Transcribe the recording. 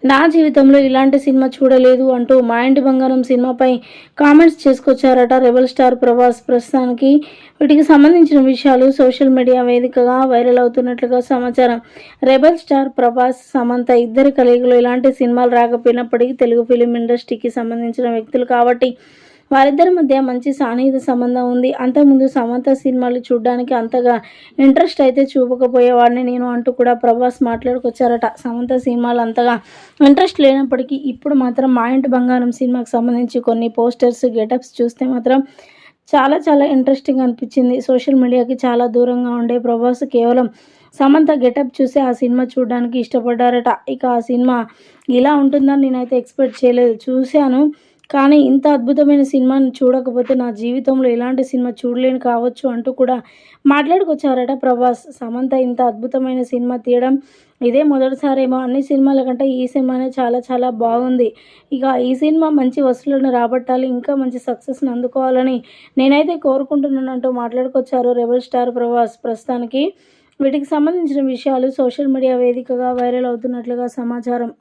నా జీవితంలో ఇలాంటి సినిమా చూడలేదు అంటూ మా ఇంటి బంగారం సినిమాపై కామెంట్స్ చేసుకొచ్చారట రెబల్ స్టార్ ప్రభాస్. ప్రస్తుతానికి వీటికి సంబంధించిన విషయాలు సోషల్ మీడియా వేదికగా వైరల్ అవుతున్నట్లుగా సమాచారం. రెబల్ స్టార్ ప్రభాస్, సమంత ఇద్దరి కలయికలో ఇలాంటి సినిమాలు రాకపోయినప్పటికీ తెలుగు ఫిలిం ఇండస్ట్రీకి సంబంధించిన వ్యక్తులు కాబట్టి వారిద్దరి మధ్య మంచి సాన్నిహిత సంబంధం ఉంది. అంతకుముందు సమంత సినిమాలు చూడడానికి అంతగా ఇంట్రెస్ట్ అయితే చూపకపోయేవాడిని నేను అంటూ కూడా ప్రభాస్ మాట్లాడుకొచ్చారట. సమంత సినిమాలు అంతగా ఇంట్రెస్ట్ లేనప్పటికీ ఇప్పుడు మాత్రం మా ఇంటి బంగారం సినిమాకి సంబంధించి కొన్ని పోస్టర్స్, గెటప్స్ చూస్తే మాత్రం చాలా చాలా ఇంట్రెస్టింగ్ అనిపించింది. సోషల్ మీడియాకి చాలా దూరంగా ఉండే ప్రభాస్ కేవలం సమంత గెటప్ చూసి ఆ సినిమా చూడడానికి ఇష్టపడ్డారట. ఇక ఆ సినిమా ఇలా ఉంటుందని నేనైతే ఎక్స్పెక్ట్ చేయలేదు. చూశాను, కానీ ఇంత అద్భుతమైన సినిమాని చూడకపోతే నా జీవితంలో ఇలాంటి సినిమా చూడలేను కావచ్చు అంటూ కూడా మాట్లాడుకొచ్చారట ప్రభాస్. సమంత ఇంత అద్భుతమైన సినిమా తీయడం ఇదే మొదటిసారేమో. అన్ని సినిమాల కంటే ఈ సినిమానే చాలా చాలా బాగుంది. ఇక ఈ సినిమా మంచి వసూళ్లను రాబట్టాలి, ఇంకా మంచి సక్సెస్ని అందుకోవాలని నేనైతే కోరుకుంటున్నానంటూ మాట్లాడుకొచ్చారు రెబల్ స్టార్ ప్రభాస్. ప్రస్తుతానికి వీటికి సంబంధించిన విషయాలు సోషల్ మీడియా వేదికగా వైరల్ అవుతున్నట్లుగా సమాచారం.